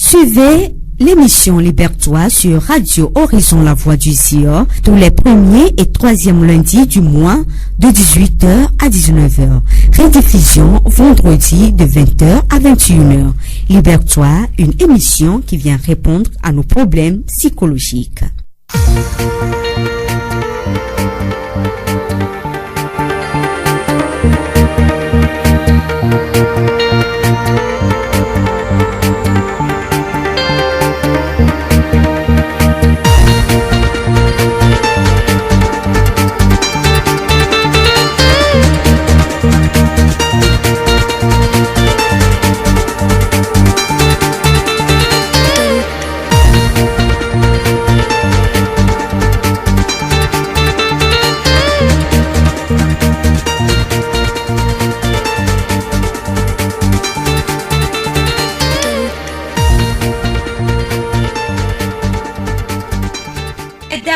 Suivez l'émission Libertois sur Radio Horizon La Voix du Sion tous les premiers et troisièmes lundis du mois de 18h à 19h. Rediffusion vendredi de 20h à 21h. Libertois, une émission qui vient répondre à nos problèmes psychologiques.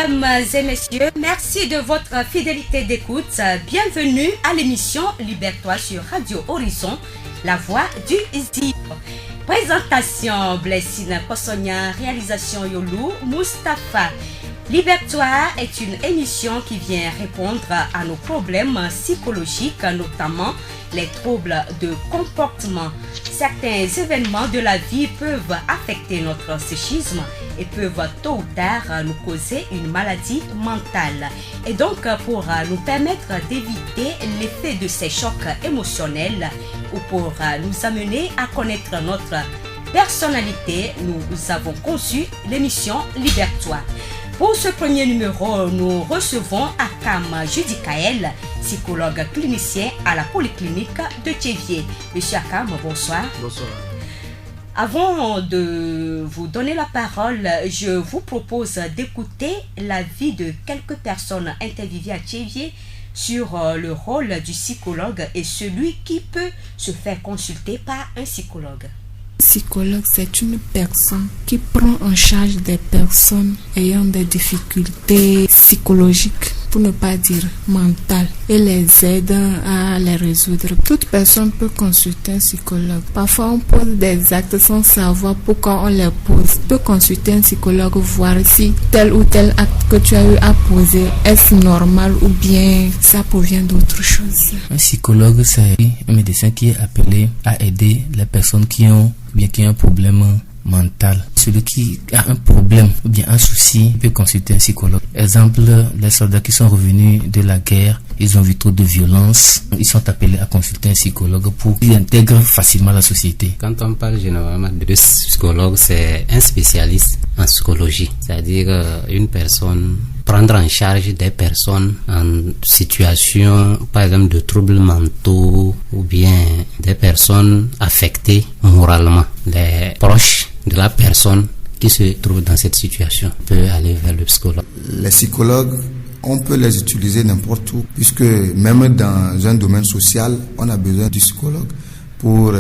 Mesdames et messieurs, merci de votre fidélité d'écoute. Bienvenue à l'émission Libertois sur Radio Horizon, la voix du Sion. Présentation Blessine Kosonia, réalisation Yolou Mustapha. Libertois est une émission qui vient répondre à nos problèmes psychologiques, notamment les troubles de comportement. Certains événements de la vie peuvent affecter notre psychisme et peuvent tôt ou tard nous causer une maladie mentale. Et donc, pour nous permettre d'éviter l'effet de ces chocs émotionnels ou pour nous amener à connaître notre personnalité, nous avons conçu l'émission Libertois. Pour ce premier numéro, nous recevons Akam Judikael, psychologue clinicien à la polyclinique de Tchévier. Monsieur Akam, bonsoir. Bonsoir. Avant de vous donner la parole, je vous propose d'écouter l'avis de quelques personnes interviewées à Tchévier sur le rôle du psychologue et celui qui peut se faire consulter par un psychologue. Psychologue, c'est une personne qui prend en charge des personnes ayant des difficultés psychologiques, pour ne pas dire mentales, et les aide à les résoudre. Toute personne peut consulter un psychologue. Parfois, on pose des actes sans savoir pourquoi on les pose. Tu peux consulter un psychologue, voir si tel ou tel acte que tu as eu à poser, est-ce normal ou bien ça provient d'autre chose. Un psychologue, c'est un médecin qui est appelé à aider les personnes qui ont un problème mental. Celui qui a un problème ou bien un souci peut consulter un psychologue. Exemple, les soldats qui sont revenus de la guerre, ils ont vu trop de violence, ils sont appelés à consulter un psychologue pour qu'ils intègrent facilement la société. Quand on parle généralement de psychologue, c'est un spécialiste en psychologie, c'est-à-dire une personne prendre en charge des personnes en situation, par exemple, de troubles mentaux ou bien des personnes affectées moralement. Les proches de la personne qui se trouve dans cette situation peut aller vers le psychologue. Les psychologues, on peut les utiliser n'importe où, puisque même dans un domaine social, on a besoin du psychologue pour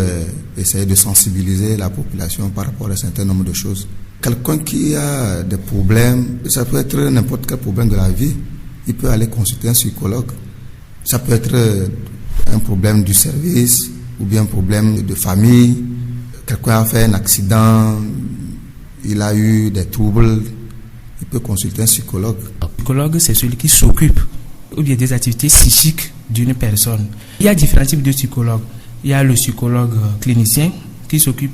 essayer de sensibiliser la population par rapport à un certain nombre de choses. Quelqu'un qui a des problèmes, ça peut être n'importe quel problème de la vie, il peut aller consulter un psychologue. Ça peut être un problème du service ou bien un problème de famille. Quelqu'un a fait un accident, il a eu des troubles, il peut consulter un psychologue. Le psychologue, c'est celui qui s'occupe ou bien des activités psychiques d'une personne. Il y a différents types de psychologues. Il y a le psychologue clinicien qui s'occupe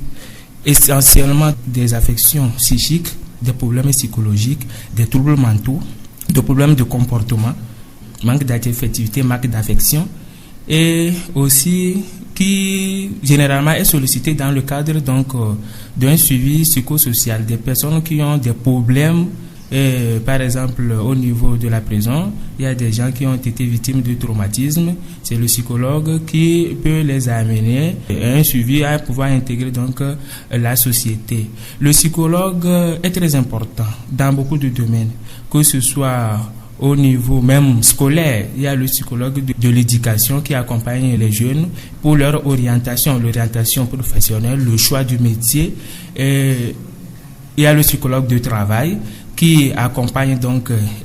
essentiellement des affections psychiques, des problèmes psychologiques, des troubles mentaux, des problèmes de comportement, manque d'affectivité, manque d'affection, et aussi qui généralement est sollicité dans le cadre d'un suivi psychosocial des personnes qui ont des problèmes. Et par exemple, au niveau de la prison, il y a des gens qui ont été victimes de traumatisme. C'est le psychologue qui peut les amener à un suivi à pouvoir intégrer la société. Le psychologue est très important dans beaucoup de domaines, que ce soit au niveau même scolaire. Il y a le psychologue de l'éducation qui accompagne les jeunes pour leur l'orientation professionnelle, le choix du métier. Et il y a le psychologue de travail qui accompagne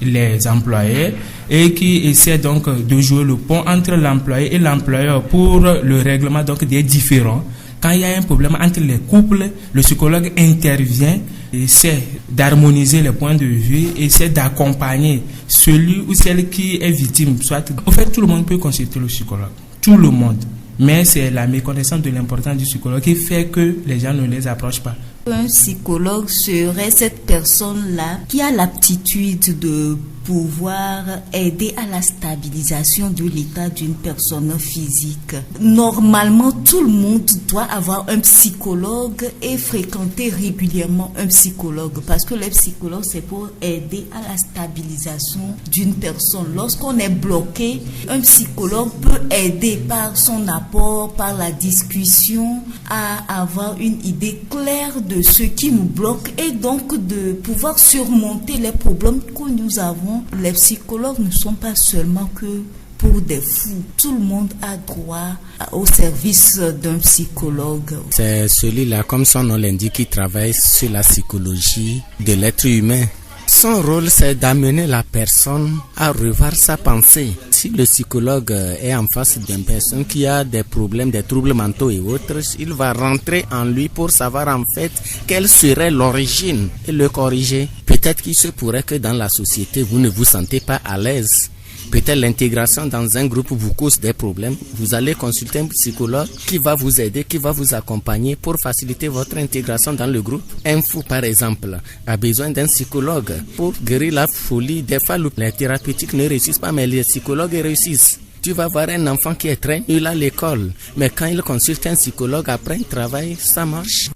les employés et qui essaie de jouer le pont entre l'employé et l'employeur pour le règlement des différends Quand il y a un problème entre les couples, le psychologue intervient, essaie d'harmoniser les points de vue, essaie d'accompagner celui ou celle qui est victime. En fait, tout le monde peut consulter le psychologue. Tout le monde. Mais c'est la méconnaissance de l'importance du psychologue qui fait que les gens ne les approchent pas. Un psychologue serait cette personne-là qui a l'aptitude de pouvoir aider à la stabilisation de l'état d'une personne physique. Normalement, tout le monde doit avoir un psychologue et fréquenter régulièrement un psychologue parce que le psychologue, c'est pour aider à la stabilisation d'une personne. Lorsqu'on est bloqué, un psychologue peut aider par son apport, par la discussion, à avoir une idée claire de ce qui nous bloque et donc de pouvoir surmonter les problèmes que nous avons. Les psychologues ne sont pas seulement que pour des fous. Tout le monde a droit au service d'un psychologue. C'est celui-là, comme son nom l'indique, qui travaille sur la psychologie de l'être humain. Son rôle, c'est d'amener la personne à revoir sa pensée. Si le psychologue est en face d'une personne qui a des problèmes, des troubles mentaux et autres, il va rentrer en lui pour savoir en fait quelle serait l'origine et le corriger. Peut-être qu'il se pourrait que dans la société, vous ne vous sentez pas à l'aise. Peut-être l'intégration dans un groupe vous cause des problèmes. Vous allez consulter un psychologue qui va vous aider, qui va vous accompagner pour faciliter votre intégration dans le groupe. Un fou, par exemple, a besoin d'un psychologue pour guérir la folie. Des fois, les thérapeutiques ne réussissent pas, mais les psychologues réussissent. Tu vas voir un enfant qui est très nul à l'école, mais quand il consulte un psychologue après un travail, ça marche.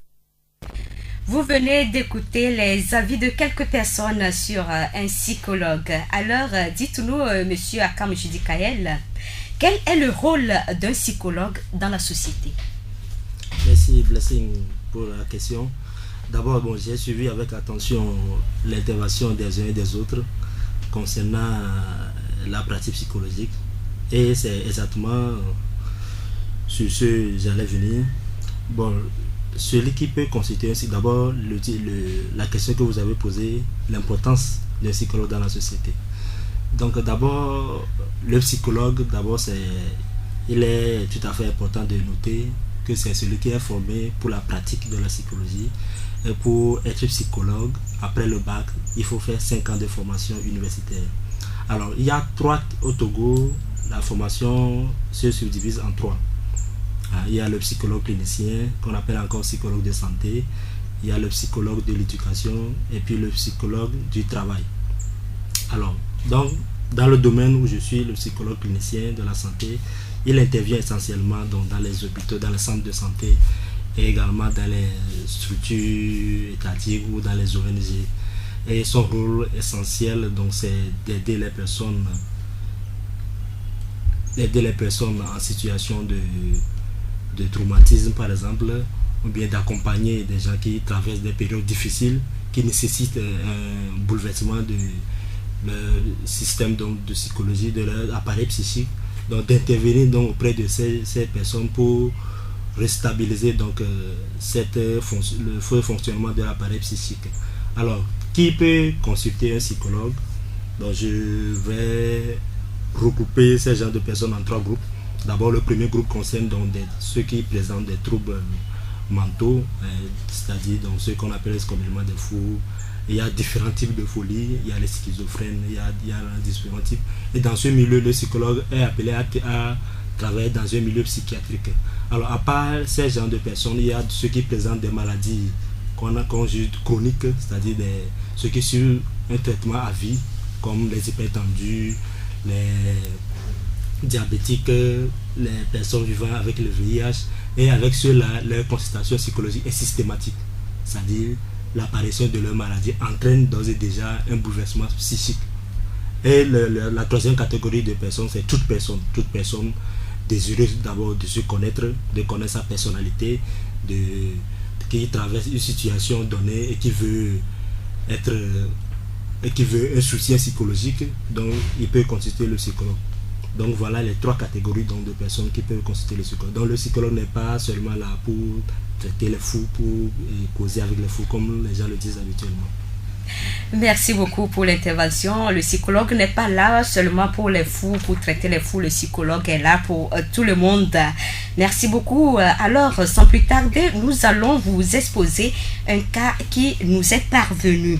Vous venez d'écouter les avis de quelques personnes sur un psychologue. Alors, dites-nous, monsieur Akam Judikael, quel est le rôle d'un psychologue dans la société? Merci, Blessing, pour la question. D'abord, j'ai suivi avec attention l'intervention des uns et des autres concernant la pratique psychologique. Et c'est exactement sur ce que j'allais venir. Celui qui peut constituer ainsi, d'abord, la question que vous avez posée, l'importance d'un psychologue dans la société. Donc, d'abord, le psychologue, il est tout à fait important de noter que c'est celui qui est formé pour la pratique de la psychologie. Et pour être psychologue, après le bac, il faut faire 5 ans de formation universitaire. Alors, il y a 3 au Togo, la formation se subdivise en 3. Il y a le psychologue clinicien, qu'on appelle encore psychologue de santé. Il y a le psychologue de l'éducation et puis le psychologue du travail. Alors, donc, dans le domaine où je suis, le psychologue clinicien de la santé, il intervient essentiellement dans les hôpitaux, dans les centres de santé et également dans les structures étatiques ou dans les ONG. Et son rôle essentiel, donc, c'est d'aider les personnes en situation de traumatisme, par exemple, ou bien d'accompagner des gens qui traversent des périodes difficiles qui nécessitent un bouleversement le système de psychologie, de leur appareil psychique, donc d'intervenir auprès de ces personnes pour restabiliser le faux fonctionnement de l'appareil psychique. Alors, qui peut consulter un psychologue? Donc, je vais regrouper ces genres de personnes en 3 groupes. D'abord, le premier groupe concerne ceux qui présentent des troubles mentaux, c'est-à-dire ceux qu'on appelle communément des fous. Il y a différents types de folie, il y a les schizophrènes, il y a différents types. Et dans ce milieu, le psychologue est appelé à travailler dans un milieu psychiatrique. Alors, à part ces genres de personnes, il y a ceux qui présentent des maladies qu'on juge chroniques, c'est-à-dire ceux qui suivent un traitement à vie, comme les hypertendus, les diabétiques, les personnes vivant avec le VIH, et avec ceux-là, leur consultation psychologique est systématique, c'est-à-dire l'apparition de leur maladie entraîne d'ores et déjà un bouleversement psychique. Et la troisième catégorie de personnes, c'est toute personne désireuse d'abord de se connaître, de connaître sa personnalité, qui traverse une situation donnée et qui veut un soutien psychologique, donc il peut consulter le psychologue. Donc voilà les 3 catégories de personnes qui peuvent consulter le psychologue. Donc le psychologue n'est pas seulement là pour traiter les fous, pour causer avec les fous comme les gens le disent habituellement. Merci beaucoup pour l'intervention. Le psychologue n'est pas là seulement pour les fous, pour traiter les fous. Le psychologue est là pour tout le monde. Merci beaucoup. Alors, sans plus tarder, nous allons vous exposer un cas qui nous est parvenu.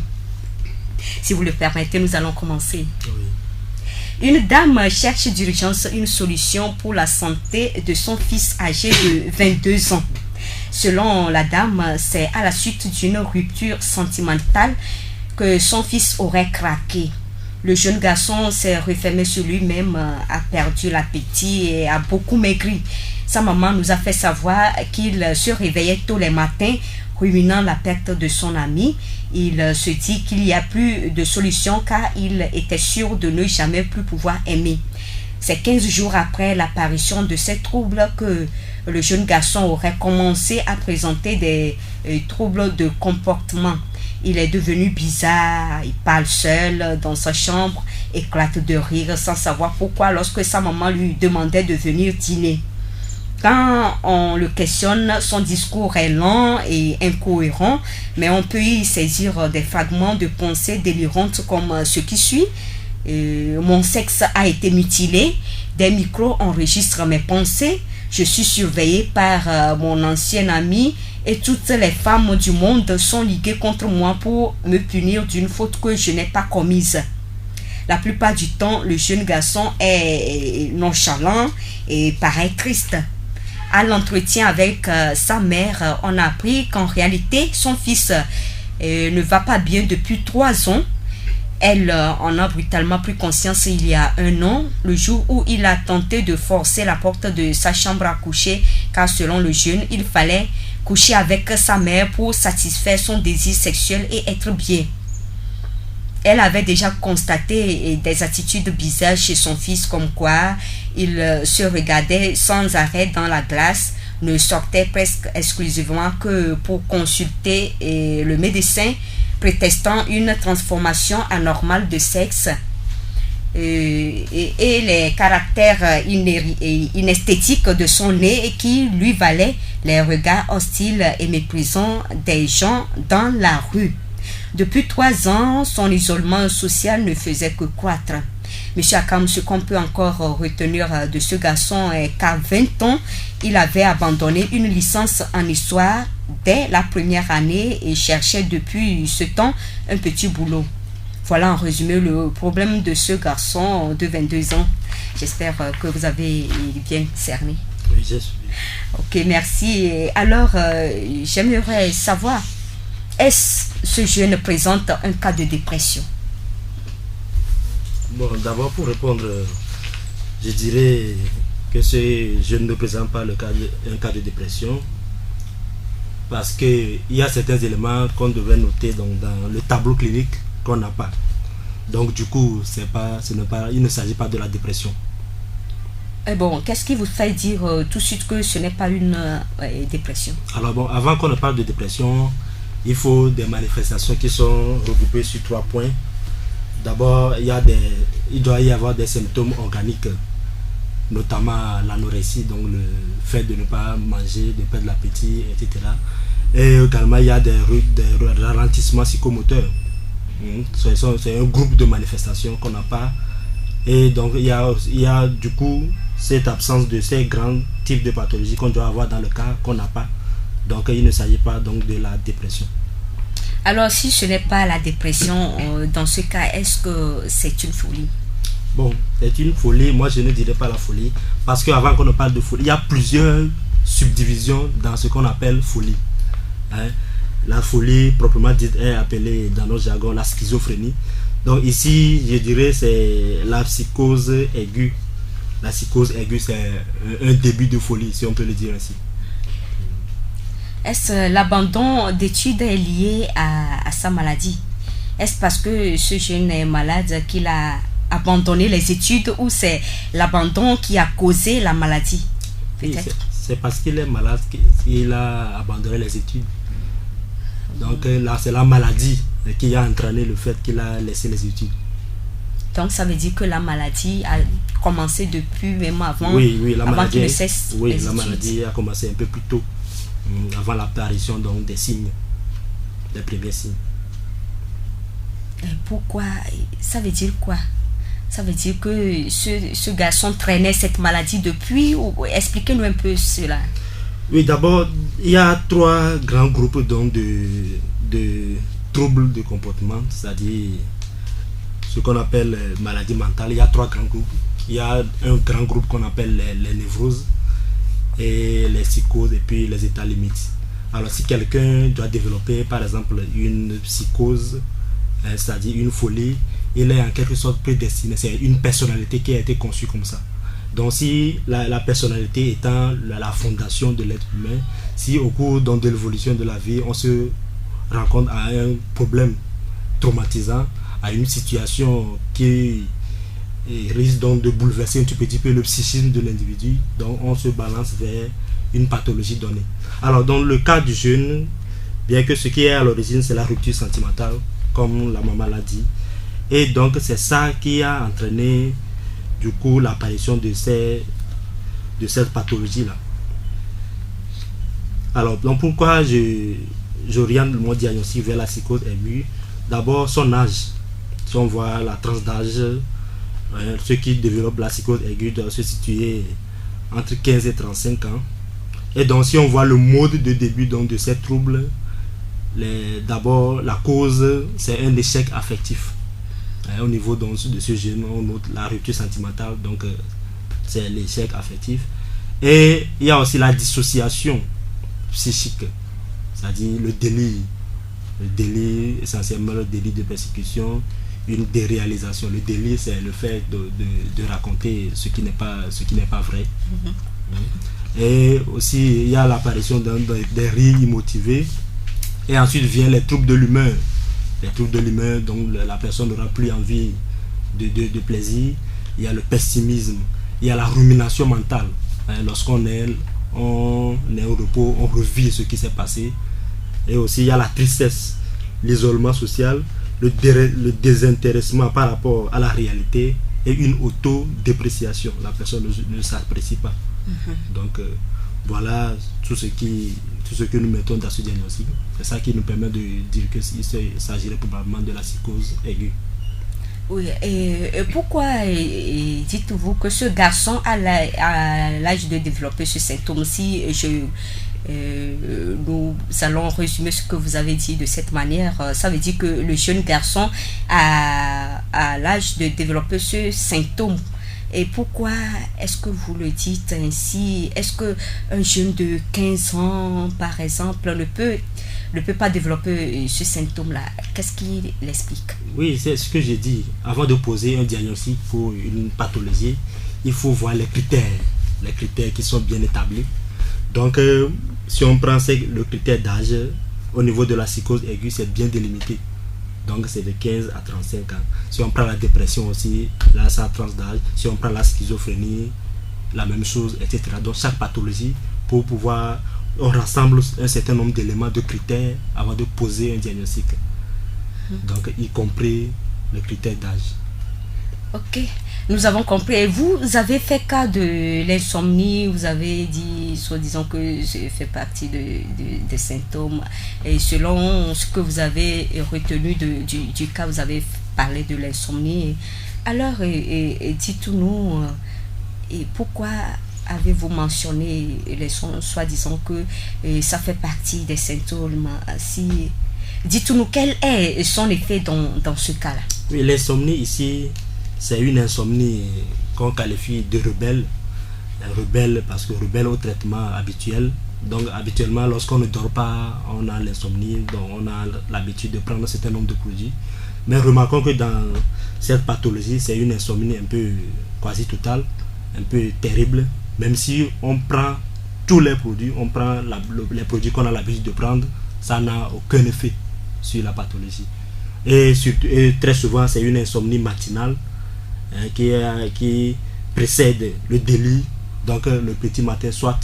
Si vous le permettez, nous allons commencer. Oui. Une dame cherche d'urgence une solution pour la santé de son fils âgé de 22 ans. Selon la dame, c'est à la suite d'une rupture sentimentale que son fils aurait craqué. Le jeune garçon s'est refermé sur lui-même, a perdu l'appétit et a beaucoup maigri. Sa maman nous a fait savoir qu'il se réveillait tôt les matins, ruminant la perte de son ami. Il se dit qu'il n'y a plus de solution car il était sûr de ne jamais plus pouvoir aimer. C'est 15 jours après l'apparition de ces troubles que le jeune garçon aurait commencé à présenter des troubles de comportement. Il est devenu bizarre, il parle seul dans sa chambre, éclate de rire sans savoir pourquoi lorsque sa maman lui demandait de venir dîner. Quand on le questionne, son discours est lent et incohérent, mais on peut y saisir des fragments de pensées délirantes comme ce qui suit. Mon sexe a été mutilé, des micros enregistrent mes pensées, je suis surveillée par mon ancien ami et toutes les femmes du monde sont liguées contre moi pour me punir d'une faute que je n'ai pas commise. La plupart du temps, le jeune garçon est nonchalant et paraît triste. À l'entretien avec sa mère, on a appris qu'en réalité, son fils ne va pas bien depuis 3 ans. Elle en a brutalement pris conscience il y a 1 an, le jour où il a tenté de forcer la porte de sa chambre à coucher, car selon le jeune, il fallait coucher avec sa mère pour satisfaire son désir sexuel et être bien. Elle avait déjà constaté des attitudes bizarres chez son fils, comme quoi il se regardait sans arrêt dans la glace, ne sortait presque exclusivement que pour consulter le médecin, prétextant une transformation anormale de sexe et les caractères inesthétiques de son nez qui lui valaient les regards hostiles et méprisants des gens dans la rue. Depuis 3 ans, son isolement social ne faisait que croître. Monsieur Akam, ce qu'on peut encore retenir de ce garçon est qu'à 20 ans, il avait abandonné une licence en histoire dès la première année et cherchait depuis ce temps un petit boulot. Voilà en résumé le problème de ce garçon de 22 ans. J'espère que vous avez bien cerné. Oui, j'ai suivi. Ok, merci. Et alors, j'aimerais savoir, est-ce ce jeune présente un cas de dépression? Bon, d'abord pour répondre, je dirais que ce jeune ne présente pas un cas de dépression parce qu'il y a certains éléments qu'on devrait noter dans le tableau clinique qu'on n'a pas. Donc du coup, il ne s'agit pas de la dépression. Et bon, qu'est-ce qui vous fait dire tout de suite que ce n'est pas une dépression? Alors bon, avant qu'on ne parle de dépression, il faut des manifestations qui sont regroupées sur 3 points. D'abord, il doit y avoir des symptômes organiques, notamment l'anorexie, donc le fait de ne pas manger, de perdre l'appétit, etc. Et également, il y a des ralentissements psychomoteurs. C'est un groupe de manifestations qu'on n'a pas. Et donc, il y a du coup cette absence de ces grands types de pathologies qu'on doit avoir dans le cas qu'on n'a pas. Donc, il ne s'agit pas donc de la dépression. Alors, si ce n'est pas la dépression, dans ce cas, est-ce que c'est une folie? Bon, c'est une folie. Moi, je ne dirais pas la folie. Parce qu'avant qu'on ne parle de folie, il y a plusieurs subdivisions dans ce qu'on appelle folie. La folie, proprement dite, est appelée dans notre jargon la schizophrénie. Donc ici, je dirais, c'est la psychose aiguë. La psychose aiguë, c'est un début de folie, si on peut le dire ainsi. Est-ce l'abandon d'études est lié à sa maladie? Est-ce parce que ce jeune est malade qu'il a abandonné les études ou c'est l'abandon qui a causé la maladie? Peut-être. C'est parce qu'il est malade qu'il a abandonné les études. Donc là, c'est la maladie qui a entraîné le fait qu'il a laissé les études. Donc ça veut dire que la maladie a commencé depuis même avant, oui, avant qu'il ne cesse les études. La maladie a commencé un peu plus tôt, avant l'apparition donc des signes, des premiers signes. Pourquoi? Ça veut dire quoi? Ça veut dire que ce garçon traînait cette maladie depuis, ou expliquez-nous un peu cela. Oui, d'abord, il y a 3 grands groupes donc, de troubles de comportement, c'est-à-dire ce qu'on appelle maladie mentale. Il y a 3 grands groupes. Il y a un grand groupe qu'on appelle les névroses, et les psychoses, et puis les états limites. Alors si quelqu'un doit développer par exemple une psychose, c'est-à-dire une folie, il est en quelque sorte prédestiné, c'est une personnalité qui a été conçue comme ça. Donc si la personnalité étant la fondation de l'être humain, si au cours donc, de l'évolution de la vie, on se rencontre à un problème traumatisant, à une situation qui risque donc de bouleverser un petit peu le psychisme de l'individu, donc on se balance vers une pathologie donnée. Alors dans le cas du jeune, bien que ce qui est à l'origine c'est la rupture sentimentale, comme la maman l'a dit, et donc c'est ça qui a entraîné du coup l'apparition de cette pathologie là. Alors donc pourquoi j'oriente mon diagnostic vers la psychose aiguë? D'abord son âge. Si on voit la tranche d'âge, ceux qui développent la psychose aiguë doivent se situer entre 15 et 35 ans. Et donc si on voit le mode de début donc, de ces troubles, d'abord la cause c'est un échec affectif. Au niveau donc, de ce jeune, on note la rupture sentimentale, donc c'est l'échec affectif. Et il y a aussi la dissociation psychique, c'est-à-dire le délit, essentiellement le délit de persécution, une déréalisation. Le délit c'est le fait de raconter ce qui n'est pas vrai. Et aussi il y a l'apparition des rires immotivés, et ensuite vient les troubles de l'humeur. Les troubles de l'humeur, donc la personne n'aura plus envie de plaisir. Il y a le pessimisme, il y a la rumination mentale. Lorsqu'on est au repos, on revit ce qui s'est passé. Et aussi il y a la tristesse, l'isolement social, le désintéressement par rapport à la réalité, et une autodépréciation. La personne ne s'apprécie pas. Donc voilà tout ce que nous mettons dans ce diagnostic. C'est ça qui nous permet de dire qu'il s'agirait probablement de la psychose aiguë. Oui, et pourquoi dites-vous que ce garçon a l'âge de développer ce symptôme? Si nous allons résumer ce que vous avez dit de cette manière, ça veut dire que le jeune garçon a l'âge de développer ce symptôme. Et pourquoi est-ce que vous le dites ainsi? Est-ce qu'un jeune de 15 ans, par exemple, ne peut pas développer ce symptôme-là? Qu'est-ce qui l'explique? Oui, c'est ce que j'ai dit. Avant de poser un diagnostic pour une pathologie, il faut voir les critères qui sont bien établis. Donc, si on prend le critère d'âge, au niveau de la psychose aiguë, c'est bien délimité. Donc c'est de 15 à 35 ans. Si on prend la dépression aussi, là c'est à tranche d'âge. Si on prend la schizophrénie, la même chose, etc. Donc chaque pathologie, pour pouvoir, on rassemble un certain nombre d'éléments, de critères avant de poser un diagnostic. Donc y compris le critère d'âge. Ok, nous avons compris. Et vous avez fait cas de l'insomnie, vous avez dit, soi-disant que ça fait partie des symptômes. Et selon ce que vous avez retenu du cas, vous avez parlé de l'insomnie. Alors, dites-nous, pourquoi avez-vous mentionné soi-disant que ça fait partie des symptômes? Dites-nous quel est son effet dans ce cas-là. Oui, l'insomnie ici, c'est une insomnie qu'on qualifie de rebelle. Rebelle parce que rebelle au traitement habituel. Donc habituellement lorsqu'on ne dort pas, on a l'insomnie, donc on a l'habitude de prendre un certain nombre de produits. Mais remarquons que dans cette pathologie, c'est une insomnie un peu quasi totale, un peu terrible. Même si on prend tous les produits, on prend les produits qu'on a l'habitude de prendre, ça n'a aucun effet sur la pathologie. Et très souvent, c'est une insomnie matinale qui précède le délit. Donc le petit matin, soit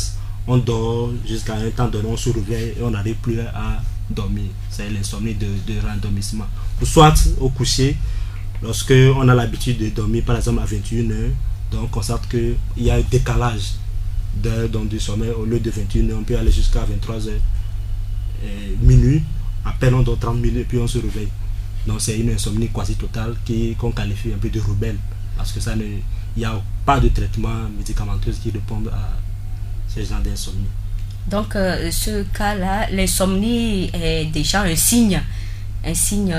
on dort jusqu'à un temps donné, on se réveille et on n'arrive plus à dormir. C'est l'insomnie de rendormissement. Ou soit au coucher, lorsque on a l'habitude de dormir par exemple à 21h, donc on constate qu'il y a un décalage du sommeil. Au lieu de 21h, on peut aller jusqu'à 23h, minuit. À peine on dort 30 minutes et puis on se réveille. Donc c'est une insomnie quasi totale qu'on qualifie un peu de rebelle, parce que il n'y a pas de traitement médicamenteux qui répond à ce genre d'insomnie. Donc ce cas-là, l'insomnie est déjà un signe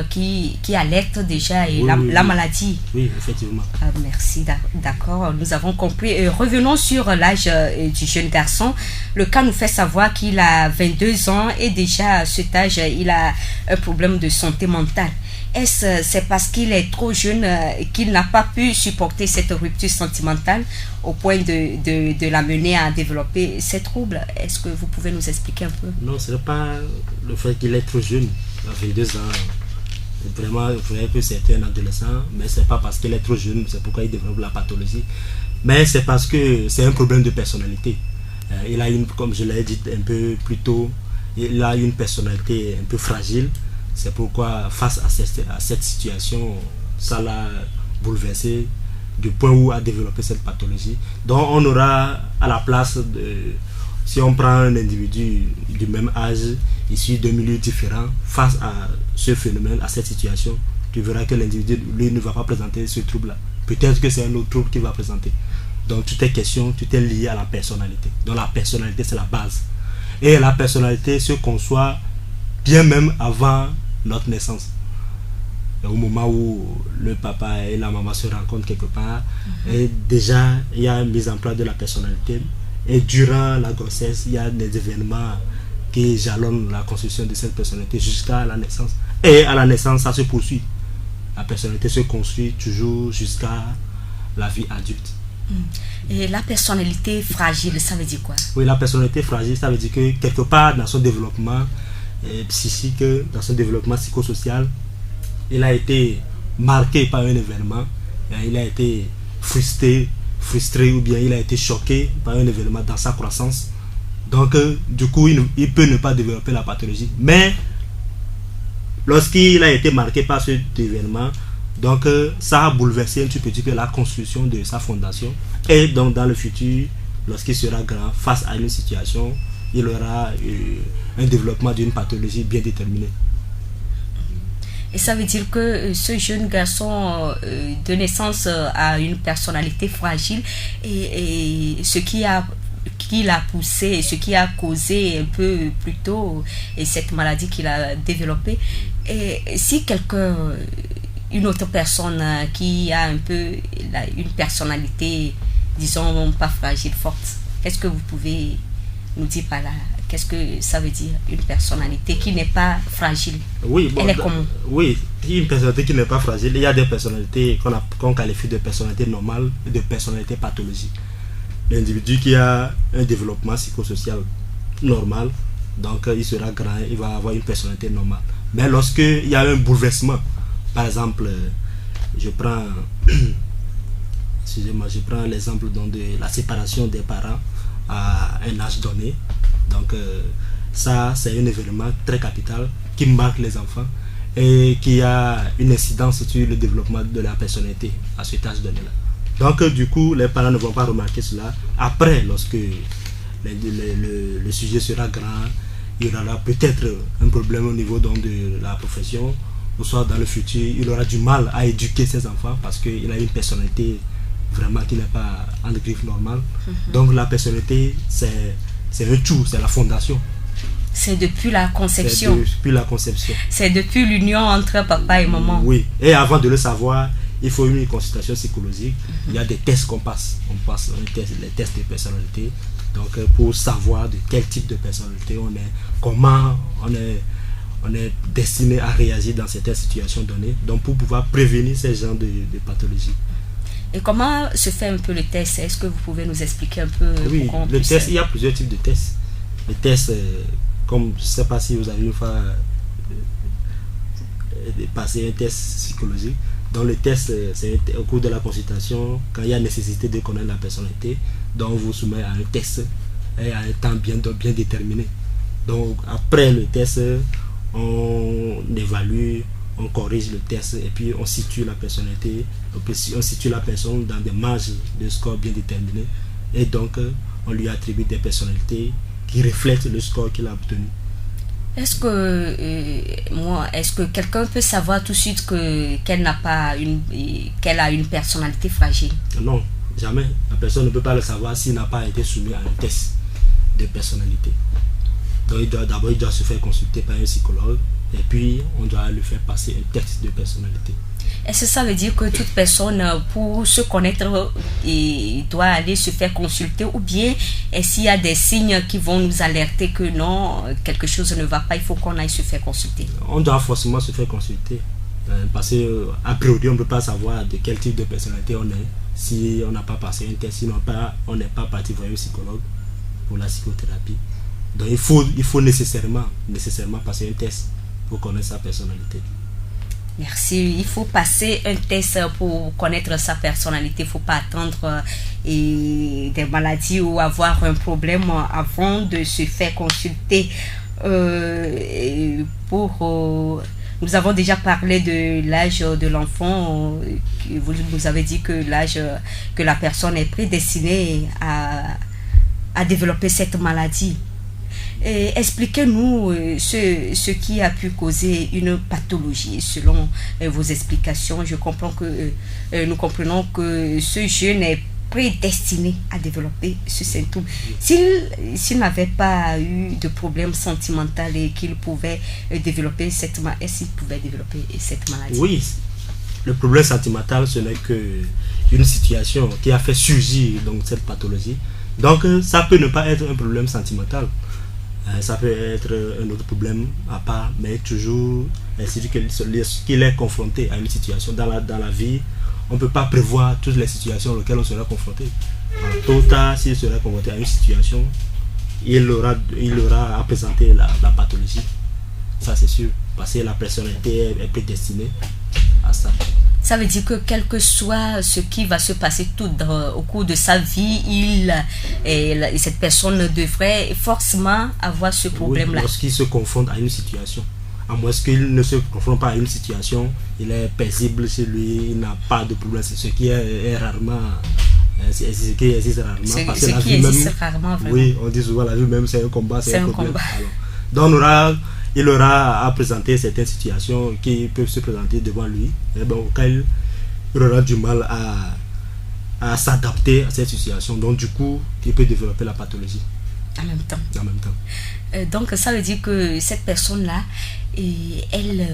qui alerte déjà la maladie. Oui, effectivement. Merci, d'accord, nous avons compris. Revenons sur l'âge du jeune garçon. Le cas nous fait savoir qu'il a 22 ans et déjà à cet âge, il a un problème de santé mentale. Est-ce c'est parce qu'il est trop jeune qu'il n'a pas pu supporter cette rupture sentimentale au point de l'amener à développer ces troubles? Est-ce que vous pouvez nous expliquer un peu? Non, ce n'est pas le fait qu'il est trop jeune. À 22 ans, vraiment, il faudrait que c'est un adolescent, mais c'est pas parce qu'il est trop jeune, c'est pourquoi il développe la pathologie, mais c'est parce que c'est un problème de personnalité. Il a comme je l'ai dit un peu plus tôt, il a une personnalité un peu fragile. C'est pourquoi face à cette situation, ça l'a bouleversé du point où a développé cette pathologie. Donc on aura à la place si on prend un individu du même âge, issu de milieux différents, face à ce phénomène, à cette situation, tu verras que l'individu, lui, ne va pas présenter ce trouble-là. Peut-être que c'est un autre trouble qu'il va présenter. Donc, tout est lié à la personnalité. Donc, la personnalité, c'est la base. Et la personnalité se conçoit bien même avant notre naissance. Et au moment où le papa et la maman se rencontrent quelque part, et déjà, il y a une mise en place de la personnalité. Et durant la grossesse, il y a des événements qui jalonnent la construction de cette personnalité jusqu'à la naissance. Et à la naissance, ça se poursuit. La personnalité se construit toujours jusqu'à la vie adulte. Et la personnalité fragile, ça veut dire quoi? Oui, la personnalité fragile, ça veut dire que quelque part dans son développement psychique, dans son développement psychosocial, il a été marqué par un événement, il a été frustré ou bien il a été choqué par un événement dans sa croissance. Donc du coup il peut ne pas développer la pathologie, mais lorsqu'il a été marqué par cet événement, donc ça a bouleversé un petit peu la construction de sa fondation, et donc dans le futur, lorsqu'il sera grand, face à une situation, il aura un développement d'une pathologie bien déterminée. Et ça veut dire que ce jeune garçon de naissance a une personnalité fragile, et ce qui l'a poussé, ce qui a causé un peu plus tôt cette maladie qu'il a développée. Et si une autre personne qui a un peu une personnalité, disons, pas fragile, forte, est-ce que vous pouvez nous dire par là, qu'est-ce que ça veut dire, une personnalité qui n'est pas fragile? Oui, elle est comment? Oui, une personnalité qui n'est pas fragile, il y a des personnalités qu'on qualifie de personnalité normale et de personnalité pathologique. L'individu qui a un développement psychosocial normal, donc il sera grand, il va avoir une personnalité normale. Mais lorsqu'il y a un bouleversement, par exemple, je prends l'exemple de la séparation des parents à un âge donné. Donc ça, c'est un événement très capital qui marque les enfants et qui a une incidence sur le développement de la personnalité à cet âge donné-là. Donc du coup, les parents ne vont pas remarquer cela. Après, lorsque le sujet sera grand, il y aura peut-être un problème au niveau donc, de la profession, ou soit dans le futur, il aura du mal à éduquer ses enfants parce qu'il a une personnalité vraiment qui n'est pas en griffe normale. Donc la personnalité, c'est un tout, c'est la fondation. C'est depuis la conception. C'est depuis la conception. C'est depuis l'union entre papa et maman. Oui, et avant de le savoir, il faut une consultation psychologique. Il y a des tests qu'on passe. On passe les tests de personnalité. Donc pour savoir de quel type de personnalité on est, comment on est destiné à réagir dans certaines situations données. Donc pour pouvoir prévenir ces genres de pathologies. Et comment se fait un peu le test? Est-ce que vous pouvez nous expliquer un peu? Oui, le test, il y a plusieurs types de tests. Les tests, comme je ne sais pas si vous avez une fois passé un test psychologique. Donc le test, c'est au cours de la consultation, quand il y a nécessité de connaître la personnalité, donc on vous soumet à un test et à un temps bien déterminé. Donc après le test, on évalue, on corrige le test et puis on situe la personnalité, on situe la personne dans des marges de score bien déterminés, et donc on lui attribue des personnalités qui reflètent le score qu'il a obtenu. Est-ce que quelqu'un peut savoir tout de suite qu'elle a une personnalité fragile? Non, jamais. La personne ne peut pas le savoir s'il n'a pas été soumis à un test de personnalité. Donc il doit se faire consulter par un psychologue et puis on doit lui faire passer un test de personnalité. Est-ce que ça veut dire que toute personne, pour se connaître, doit aller se faire consulter, ou bien est-ce qu'il y a des signes qui vont nous alerter que non, quelque chose ne va pas, il faut qu'on aille se faire consulter? On doit forcément se faire consulter parce qu'a priori on ne peut pas savoir de quel type de personnalité on est si on n'a pas passé un test, sinon on n'est pas parti voir un psychologue pour la psychothérapie. Donc il faut nécessairement passer un test pour connaître sa personnalité. Merci. Il faut passer un test pour connaître sa personnalité. Il ne faut pas attendre des maladies ou avoir un problème avant de se faire consulter. Nous avons déjà parlé de l'âge de l'enfant. Vous avez dit que l'âge que la personne est prédestinée à développer cette maladie. Expliquez-nous ce qui a pu causer une pathologie. Selon vos explications, nous comprenons que ce jeune est prédestiné à développer ce symptôme. S'il n'avait pas eu de problème sentimental et qu'il pouvait développer cette maladie, est-ce qu'il pouvait développer cette maladie? Oui, le problème sentimental, ce n'est qu'une situation qui a fait surgir donc cette pathologie. Donc ça peut ne pas être un problème sentimental. Ça peut être un autre problème à part, mais toujours qu'il est confronté à une situation. Dans la vie, on ne peut pas prévoir toutes les situations auxquelles on sera confronté. Tôt ou tard, s'il sera confronté à une situation, il aura à présenter la pathologie. Ça c'est sûr, parce que la personnalité est prédestinée à ça. Ça veut dire que quel que soit ce qui va se passer au cours de sa vie, cette personne devrait forcément avoir ce problème-là. Oui, lorsqu'il se confronte à une situation. À moins qu'il ne se confronte pas à une situation, il est paisible chez lui, il n'a pas de problème. C'est ce qui est rarement... C'est ce qui existe rarement. Parce que la vie même, rarement, vraiment. Oui, on dit souvent la vie même c'est un combat, c'est un problème. Alors, donc il aura à présenter certaines situations qui peuvent se présenter devant lui, et bon, auquel il aura du mal à s'adapter à cette situation. Donc du coup, il peut développer la pathologie. En même temps. Donc ça veut dire que cette personne-là, elle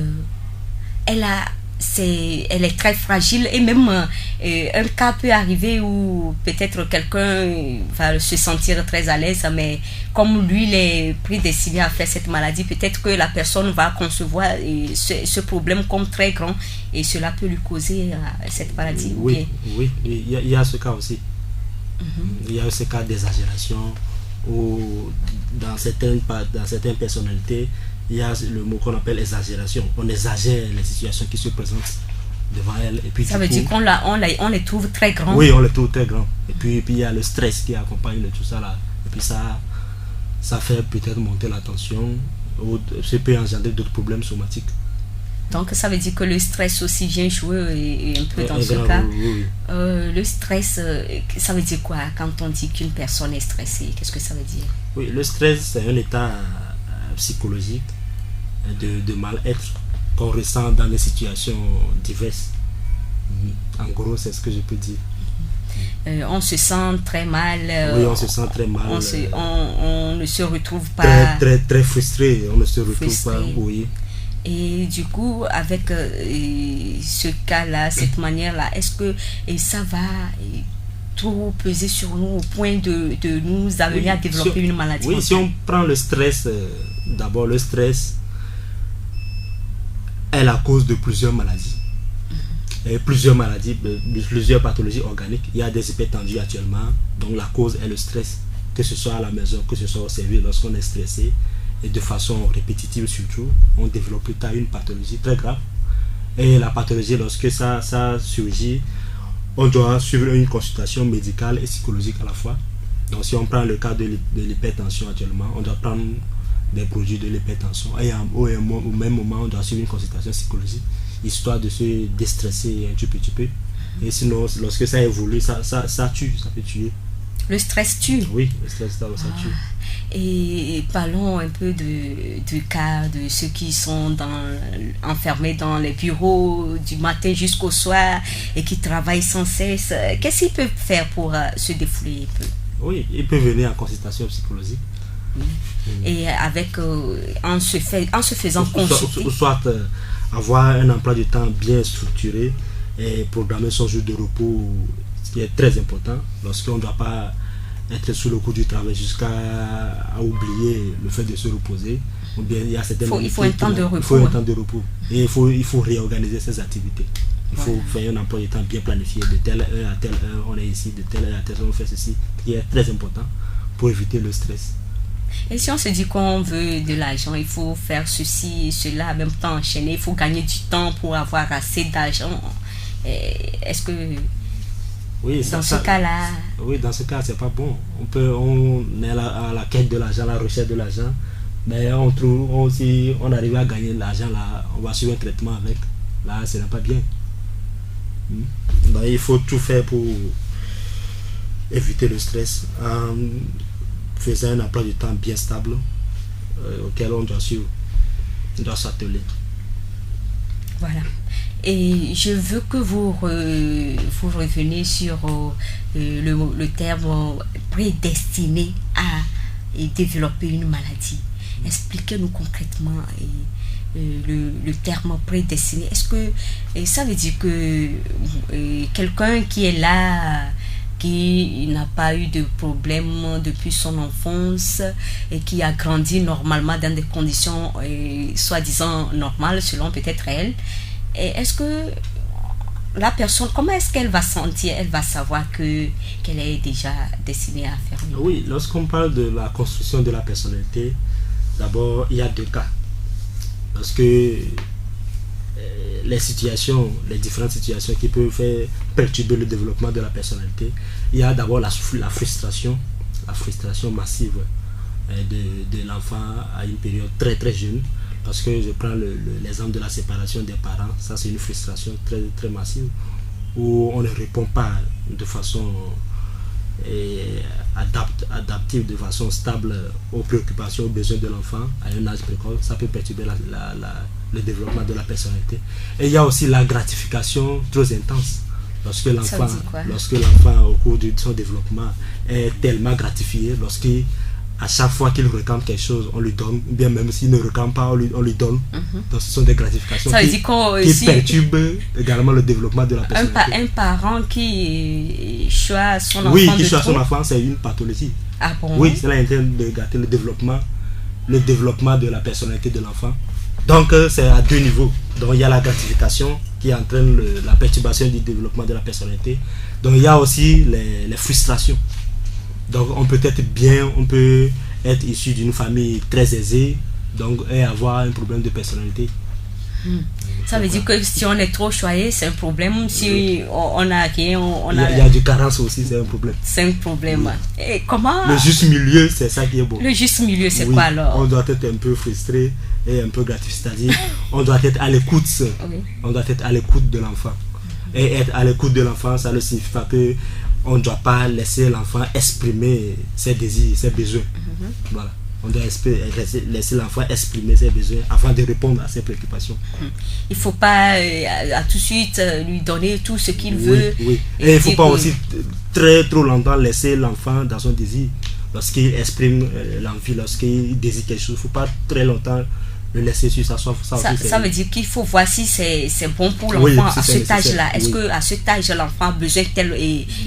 est très fragile, et même un cas peut arriver où peut-être quelqu'un va se sentir très à l'aise, mais comme lui il est prédestiné à faire cette maladie, peut-être que la personne va concevoir ce problème comme très grand et cela peut lui causer cette maladie. Oui, il y a ce cas aussi. Il y a ce cas d'exagération où dans certaines personnalités, il y a le mot qu'on appelle exagération. On exagère les situations qui se présentent devant elle. Et puis, ça veut dire qu'on les trouve très grands. Oui, on les trouve très grands. Et puis il y a le stress qui accompagne tout ça là. Et puis ça fait peut-être monter la tension. Ça peut engendrer d'autres problèmes somatiques. Donc ça veut dire que le stress aussi vient jouer un peu dans ce cas. Oui. Le stress, ça veut dire quoi quand on dit qu'une personne est stressée? Qu'est-ce que ça veut dire? Oui, le stress, c'est un état psychologique de mal-être qu'on ressent dans des situations diverses. En gros, c'est ce que je peux dire. On se sent très mal. Oui, on se sent très mal. On ne se retrouve pas... Très frustré. On ne se retrouve pas, oui. Et du coup, avec ce cas-là, cette manière-là, est-ce que ça va trop peser sur nous au point de nous amener à développer une maladie? Oui, si on prend le stress, d'abord le stress est la cause de plusieurs maladies. Et plusieurs pathologies organiques. Il y a des hypertendus actuellement, donc la cause est le stress, que ce soit à la maison, que ce soit au service. Lorsqu'on est stressé et de façon répétitive surtout, on développe plus tard une pathologie très grave. Et la pathologie, lorsque ça surgit, on doit suivre une consultation médicale et psychologique à la fois. Donc si on prend le cas de l'hypertension actuellement, on doit prendre des produits de l'hypertension et au même moment on doit suivre une consultation psychologique, histoire de se déstresser un petit peu. Et sinon, lorsque ça évolue, ça tue, ça peut tuer. Le stress tue? Oui, le stress ça tue. Et parlons un peu du cas de ceux qui sont enfermés dans les bureaux du matin jusqu'au soir et qui travaillent sans cesse. Qu'est-ce qu'ils peuvent faire pour se défouler un peu? Oui, ils peuvent venir en consultation psychologique. Et avec en se faisant consulter. Soit avoir un emploi du temps bien structuré et programmer son jour de repos, ce qui est très important lorsqu'on ne doit pas être sous le coup du travail jusqu'à oublier le fait de se reposer. Ou bien il y a il faut un temps de repos. Il faut un temps de repos. Et il faut réorganiser ses activités. Il faut faire un emploi du temps bien planifié. De telle heure à telle heure, on est ici. De telle heure à telle heure, on fait ceci. Qui est très important pour éviter le stress. Et si on se dit qu'on veut de l'argent, il faut faire ceci et cela, en même temps enchaîner, il faut gagner du temps pour avoir assez d'argent. Est-ce que dans ce cas-là... Oui, dans ce cas, c'est pas bon. On est à la quête de l'argent, à la recherche de l'argent, mais si on arrive à gagner de l'argent, là, on va suivre un traitement avec. Là, ce n'est pas bien. Donc, il faut tout faire pour éviter le stress en faisant un emploi du temps bien stable auquel on doit suivre, on doit s'atteler. Voilà. Et je veux que vous reveniez sur le terme prédestiné à développer une maladie. Expliquez-nous concrètement le terme prédestiné. Est-ce que ça veut dire que quelqu'un qui est là, qui n'a pas eu de problème depuis son enfance et qui a grandi normalement dans des conditions soi-disant normales selon peut-être elle, et est-ce que la personne, comment est-ce qu'elle va sentir, elle va savoir qu'elle est déjà destinée à faire mieux? Oui, lorsqu'on parle de la construction de la personnalité, d'abord il y a deux cas. Parce que les différentes situations qui peuvent faire perturber le développement de la personnalité, il y a d'abord la frustration massive de l'enfant à une période très très jeune. Parce que je prends l'exemple de la séparation des parents, ça c'est une frustration très très massive où on ne répond pas de façon adaptive, de façon stable aux préoccupations, aux besoins de l'enfant à un âge précoce. Ça peut perturber le développement de la personnalité. Et il y a aussi la gratification trop intense. Lorsque l'enfant au cours de son développement est tellement gratifié, à chaque fois qu'il réclame quelque chose, on lui donne, ou bien même s'il ne réclame pas, on lui donne. Donc ce sont des gratifications qui perturbent également le développement de la personnalité. Un parent qui choisit son enfant, oui, qui choisit son enfant, c'est une pathologie. Ah bon? Oui, cela est en train de gâter le développement de la personnalité de l'enfant. Donc c'est à deux niveaux. Donc il y a la gratification qui entraîne la perturbation du développement de la personnalité. Donc il y a aussi les frustrations. Donc on peut être issu d'une famille très aisée et avoir un problème de personnalité. Ça veut dire que si on est trop choyé, c'est un problème. Si on a rien, il y a du carence aussi, c'est un problème. C'est un problème. Oui. Et comment... Le juste milieu, c'est ça qui est beau. Le juste milieu, c'est quoi alors? On doit être un peu frustré et un peu gratifié, c'est-à-dire on doit être à l'écoute. On doit être à l'écoute de l'enfant. Et être à l'écoute de l'enfant, ça ne signifie pas que on ne doit pas laisser l'enfant exprimer ses désirs, ses besoins. Voilà. On doit laisser l'enfant exprimer ses besoins avant de répondre à ses préoccupations. Il ne faut pas à tout de suite lui donner tout ce qu'il veut. Oui. Et il ne faut pas aussi trop longtemps laisser l'enfant dans son désir. Lorsqu'il exprime l'envie, lorsqu'il désire quelque chose, il ne faut pas très longtemps le laisser sur sa soif. Ça veut dire qu'il faut voir si c'est bon pour l'enfant à cet âge-là. Est-ce qu'à cet âge, l'enfant a besoin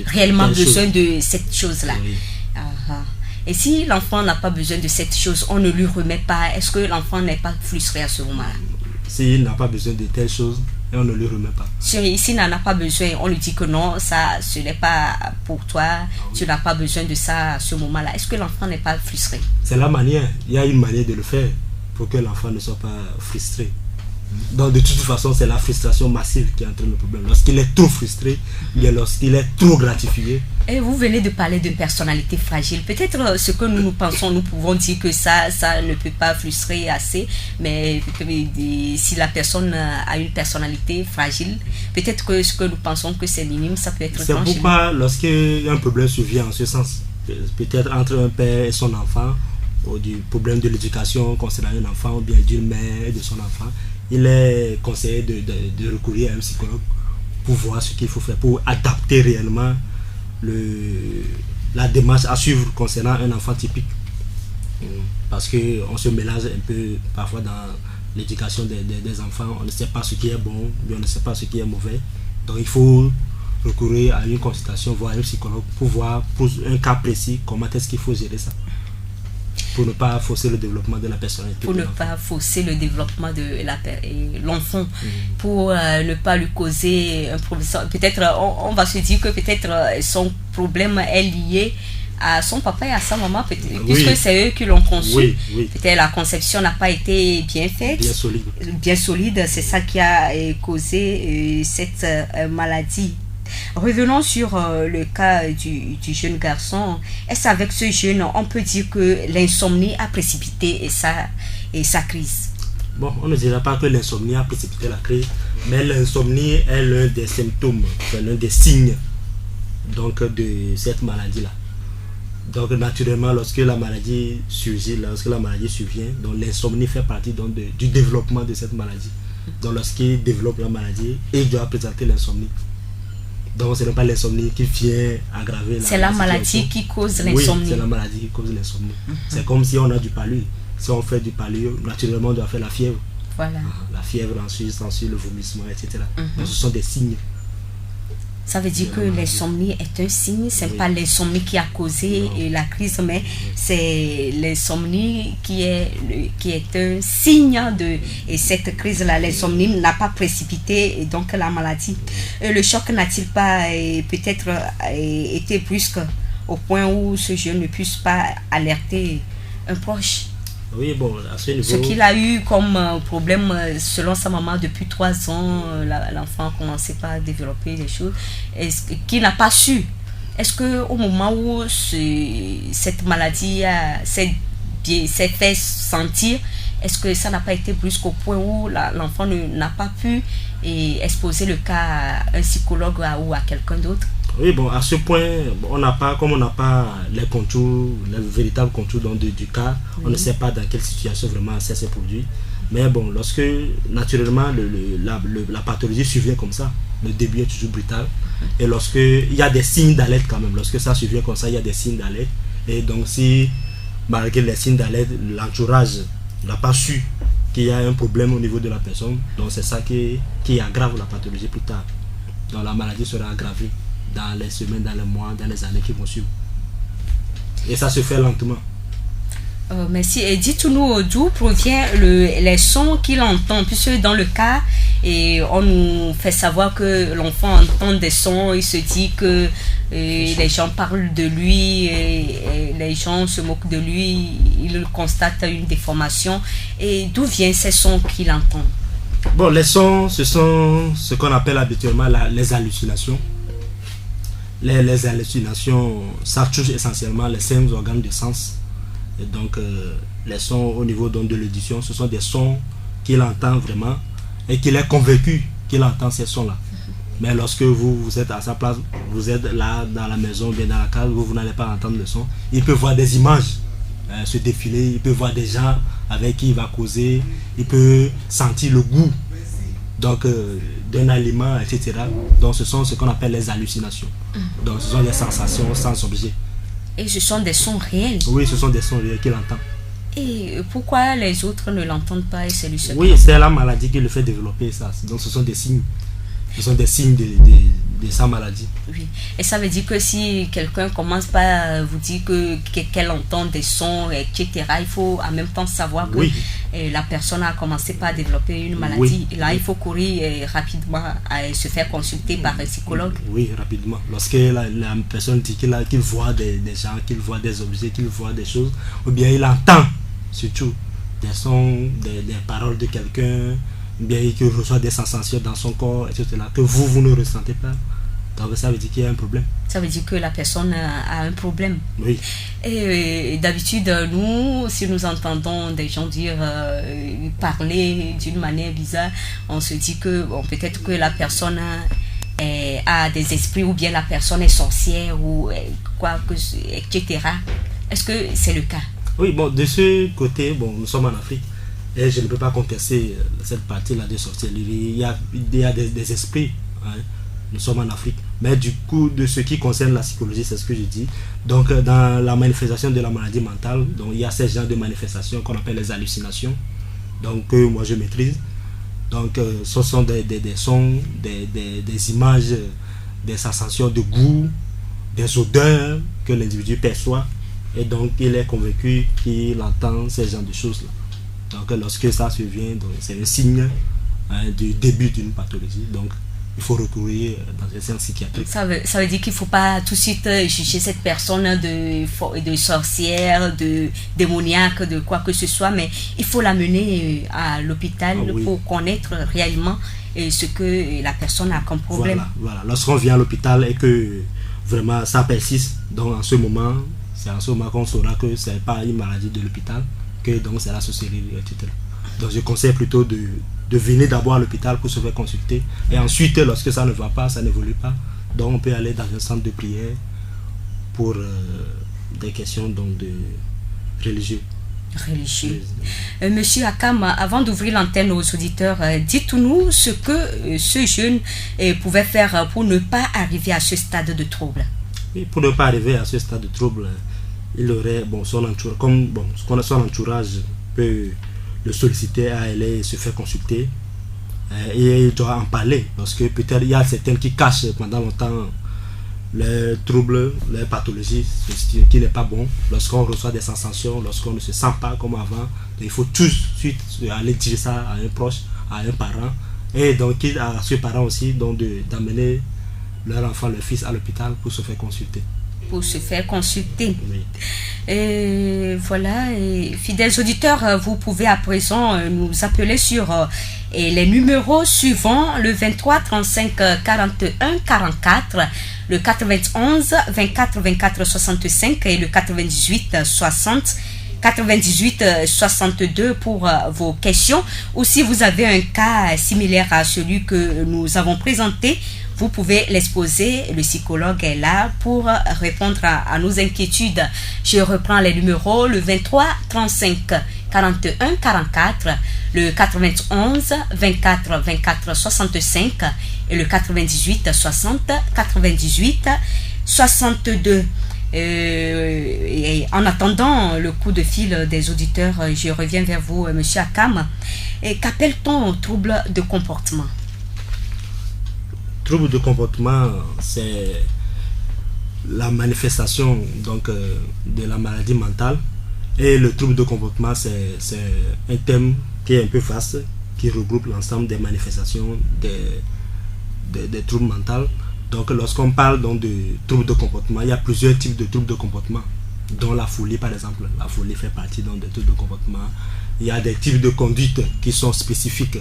réellement besoin de cette chose-là? Et si l'enfant n'a pas besoin de cette chose, on ne lui remet pas. Est-ce que l'enfant n'est pas frustré à ce moment-là? S'il n'a pas besoin de telle chose, et on ne lui remet pas. S'il n'en a pas besoin, on lui dit que non, ça, ce n'est pas pour toi, tu n'as pas besoin de ça à ce moment-là. Est-ce que l'enfant n'est pas frustré? C'est la manière. Il y a une manière de le faire pour que l'enfant ne soit pas frustré. Donc de toute façon, c'est la frustration massive qui entraîne le problème. Lorsqu'il est trop frustré, bien lorsqu'il est trop gratifié. Et vous venez de parler de personnalité fragile. Peut-être ce que nous pensons, nous pouvons dire que ça ne peut pas frustrer assez. Mais si la personne a une personnalité fragile, peut-être que ce que nous pensons que c'est minime, ça peut être grand. C'est pourquoi lorsqu'un problème survient en ce sens, peut-être entre un père et son enfant, du problème de l'éducation concernant un enfant ou bien d'une mère et de son enfant, il est conseillé de recourir à un psychologue pour voir ce qu'il faut faire, pour adapter réellement la démarche à suivre concernant un enfant typique. Parce qu'on se mélange un peu parfois dans l'éducation des enfants, on ne sait pas ce qui est bon, mais on ne sait pas ce qui est mauvais. Donc il faut recourir à une consultation, voir un psychologue pour voir pour un cas précis comment est-ce qu'il faut gérer ça. Pour ne pas fausser le développement de la personne. Pour ne pas fausser le développement de l'enfant, pour ne pas lui causer un problème. Peut-être on va se dire que peut-être son problème est lié à son papa et à sa maman, puisque c'est eux qui l'ont conçu. Peut-être la conception n'a pas été bien faite, bien solide. C'est ça qui a causé cette maladie. Revenons sur le cas du jeune garçon. Est-ce avec ce jeune, on peut dire que l'insomnie a précipité sa crise? Bon, on ne dira pas que l'insomnie a précipité la crise, mais l'insomnie est l'un des symptômes, l'un des signes donc, de cette maladie-là. Donc naturellement, lorsque la maladie survient, donc l'insomnie fait partie donc, du développement de cette maladie. Donc lorsqu'il développe la maladie, il doit présenter l'insomnie. Donc ce n'est pas l'insomnie qui vient aggraver c'est la maladie qui cause l'insomnie. Oui, c'est la maladie qui cause l'insomnie. C'est comme si on a du palu. Si on fait du palu, naturellement on doit faire la fièvre. Voilà. La fièvre, ensuite le vomissement, etc. Donc ce sont des signes. Ça veut dire que l'insomnie est un signe, ce n'est pas l'insomnie qui a causé la crise, mais c'est l'insomnie qui est un signe et cette crise-là. L'insomnie n'a pas précipité et donc la maladie. Le choc n'a-t-il pas peut-être été brusque au point où ce jeune ne puisse pas alerter un proche? Oui, bon, à ce niveau... Ce qu'il a eu comme problème, selon sa maman, depuis 3 ans, l'enfant commençait pas à développer des choses, qu'il n'a pas su. Est-ce qu'au moment où cette maladie s'est fait sentir, est-ce que ça n'a pas été brusque au point où l'enfant n'a pas pu exposer le cas à un psychologue ou à quelqu'un d'autre? Oui, bon, à ce point, on n'a pas les contours, les véritables contours du cas, on ne sait pas dans quelle situation vraiment ça s'est produit. Mais bon, lorsque naturellement la pathologie survient comme ça, le début est toujours brutal. Et lorsqu'il y a des signes d'alerte quand même, lorsque ça survient comme ça, il y a des signes d'alerte. Et donc si, malgré les signes d'alerte, l'entourage n'a pas su qu'il y a un problème au niveau de la personne, donc c'est ça qui aggrave la pathologie plus tard. Donc la maladie sera aggravée dans les semaines, dans les mois, dans les années qui vont suivre. Et ça se fait lentement. Merci. Et dites-nous d'où provient les sons qu'il entend, puisque dans le cas, on nous fait savoir que l'enfant entend des sons, il se dit que les gens parlent de lui, et les gens se moquent de lui, il constate une déformation. Et d'où viennent ces sons qu'il entend? Bon, les sons, ce sont ce qu'on appelle habituellement les hallucinations. Les hallucinations, ça touche essentiellement les 5 organes de sens. Et donc, les sons au niveau donc, de l'audition, ce sont des sons qu'il entend vraiment et qu'il est convaincu qu'il entend ces sons-là. Mais lorsque vous êtes à sa place, vous êtes là dans la maison, bien dans la case, vous n'allez pas entendre le son. Il peut voir des images se défiler, il peut voir des gens avec qui il va causer, il peut sentir le goût donc d'un aliment, etc. Donc ce sont ce qu'on appelle les hallucinations. Donc ce sont des sensations sans objet. Et ce sont des sons réels? Oui, ce sont des sons réels qu'il entend. Et pourquoi les autres ne l'entendent pas et c'est lui seul? Oui, c'est la maladie qui le fait développer ça. Donc ce sont des signes. Ce sont des signes de sa maladie. Oui. Et ça veut dire que si quelqu'un commence par vous dire qu'elle entend des sons, etc., il faut en même temps savoir que la personne a commencé par développer une maladie. Oui. Et là, il faut courir rapidement à se faire consulter par un psychologue. Oui, rapidement. Lorsque la personne dit qu'il voit des gens, qu'il voit des objets, qu'il voit des choses, ou bien il entend surtout des sons, des paroles de quelqu'un, bien qu'il reçoit des sensations dans son corps, etc., que vous ne ressentez pas. Donc ça veut dire qu'il y a un problème. Ça veut dire que la personne a un problème. Oui. Et d'habitude, nous, si nous entendons des gens dire, parler d'une manière bizarre, on se dit que peut-être que la personne a des esprits, ou bien la personne est sorcière, ou quoi, etc. Est-ce que c'est le cas? Oui, bon, de ce côté, bon, nous sommes en Afrique et je ne peux pas contester cette partie-là de sorcellerie. Il y a des esprits, hein. Nous sommes en Afrique. Mais du coup, de ce qui concerne la psychologie, c'est ce que je dis. Donc, dans la manifestation de la maladie mentale, donc, il y a ces genres de manifestations qu'on appelle les hallucinations, donc moi je maîtrise. Donc, ce sont des sons, des images, des sensations de goût, des odeurs que l'individu perçoit. Et donc, il est convaincu qu'il entend ces genres de choses-là. Donc, lorsque ça survient, c'est un signe, hein, du début d'une pathologie. Donc, il faut recourir dans un centre psychiatrique. Ça veut dire qu'il ne faut pas tout de suite juger cette personne de sorcière, de démoniaque, de quoi que ce soit, mais il faut l'amener à l'hôpital pour connaître réellement ce que la personne a comme problème. Voilà. Lorsqu'on vient à l'hôpital et que vraiment ça persiste, donc c'est en ce moment qu'on saura que ce n'est pas une maladie de l'hôpital, que donc c'est la sorcellerie, etc. Donc je conseille plutôt de venir d'abord à l'hôpital pour se faire consulter, et ensuite lorsque ça ne va pas, ça n'évolue pas, donc on peut aller dans un centre de prière pour des questions donc de religieux. Monsieur Akam, avant d'ouvrir l'antenne aux auditeurs, dites-nous ce que ce jeune pouvait faire pour ne pas arriver à ce stade de trouble. Et pour ne pas arriver à ce stade de trouble, il aurait son entourage peut le solliciter à aller se faire consulter, et il doit en parler, parce que peut-être il y a certains qui cachent pendant longtemps les troubles, les pathologies, ce qui n'est pas bon. Lorsqu'on reçoit des sensations, lorsqu'on ne se sent pas comme avant, il faut tout de suite aller dire ça à un proche, à un parent, et donc à ce parent aussi d'amener leur enfant, leur fils à l'hôpital pour se faire consulter. Oui. Et voilà, fidèles auditeurs, vous pouvez à présent nous appeler sur les numéros suivants: le 23 35 41 44, le 91 24 24 65 et le 98 60 98 62 pour vos questions. Ou si vous avez un cas similaire à celui que nous avons présenté, vous pouvez l'exposer. Le psychologue est là pour répondre à nos inquiétudes. Je reprends les numéros: le 23 35 41 44, le 91 24 24 65 et le 98 60 98 62. Et en attendant le coup de fil des auditeurs, je reviens vers vous, monsieur Akam. Qu'appelle-t-on au trouble de comportement? Trouble de comportement, c'est la manifestation donc de la maladie mentale, et le trouble de comportement, c'est un thème qui est un peu vaste, qui regroupe l'ensemble des manifestations des troubles mentaux. Donc lorsqu'on parle donc de troubles de comportement, il y a plusieurs types de troubles de comportement, dont la folie par exemple. La folie fait partie donc des troubles de comportement. Il y a des types de conduite qui sont spécifiques.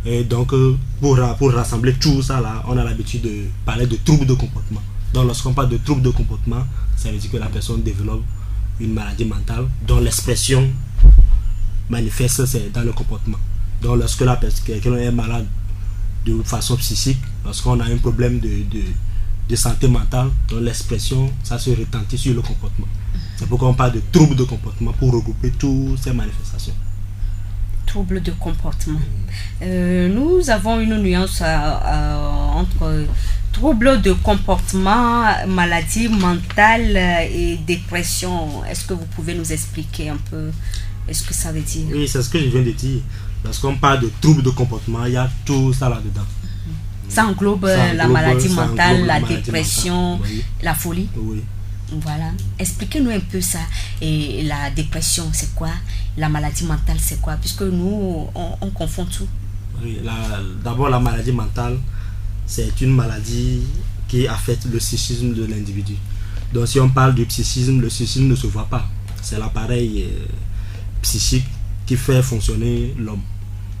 Et donc pour rassembler tout ça là, on a l'habitude de parler de troubles de comportement. Donc lorsqu'on parle de troubles de comportement, ça veut dire que la personne développe une maladie mentale dont l'expression manifeste c'est dans le comportement. Donc lorsque quelqu'un est malade de façon psychique, lorsqu'on a un problème de santé mentale, donc l'expression ça se retentit sur le comportement. C'est pourquoi on parle de troubles de comportement, pour regrouper toutes ces manifestations. Troubles de comportement. Nous avons une nuance entre troubles de comportement, maladie mentale et dépression. Est-ce que vous pouvez nous expliquer un peu ce que ça veut dire? Oui, c'est ce que je viens de dire. Lorsqu'on parle de troubles de comportement, il y a tout ça là-dedans. Ça englobe la maladie mentale, la dépression, oui. La folie. Oui. Voilà. Expliquez-nous un peu ça. Et la dépression, c'est quoi? La maladie mentale, c'est quoi? Puisque nous, on confond tout. Oui, d'abord, la maladie mentale, c'est une maladie qui affecte le psychisme de l'individu. Donc, si on parle du psychisme, le psychisme ne se voit pas. C'est l'appareil psychique qui fait fonctionner l'homme.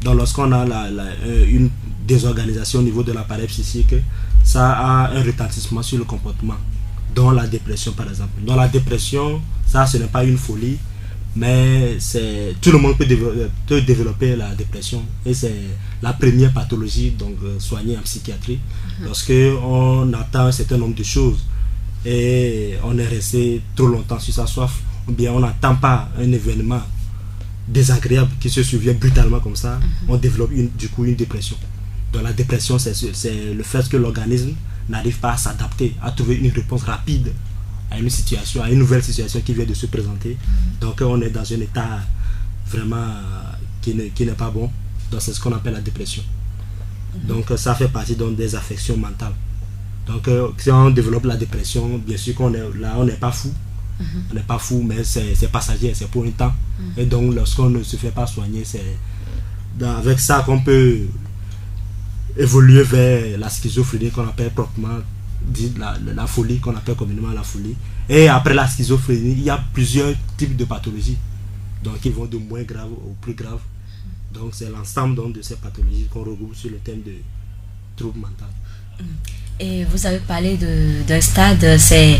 Donc, lorsqu'on a une désorganisation au niveau de l'appareil psychique, ça a un retentissement sur le comportement. Dans la dépression par exemple. Dans la dépression, ça ce n'est pas une folie, mais tout le monde peut développer la dépression, et c'est la première pathologie donc soignée en psychiatrie. Lorsque on attend un certain nombre de choses et on est resté trop longtemps sur sa soif, ou bien on n'attend pas un événement désagréable qui se survient brutalement comme ça, on développe du coup une dépression. Donc la dépression, c'est le fait que l'organisme n'arrive pas à s'adapter, à trouver une réponse rapide à une situation, à une nouvelle situation qui vient de se présenter. Donc on est dans un état vraiment qui n'est pas bon. Donc c'est ce qu'on appelle la dépression. Donc ça fait partie donc des affections mentales. Donc si on développe la dépression, bien sûr qu'on est là, on n'est pas fou. On n'est pas fou, mais c'est passager, c'est pour un temps. Et donc lorsqu'on ne se fait pas soigner, c'est avec ça qu'on peut évoluer vers la schizophrénie qu'on appelle proprement dit la folie, qu'on appelle communément la folie. Et après la schizophrénie, il y a plusieurs types de pathologies, donc ils vont de moins graves au plus graves. Donc c'est l'ensemble donc de ces pathologies qu'on regroupe sur le thème de troubles mentaux. Et vous avez parlé d'un stade, c'est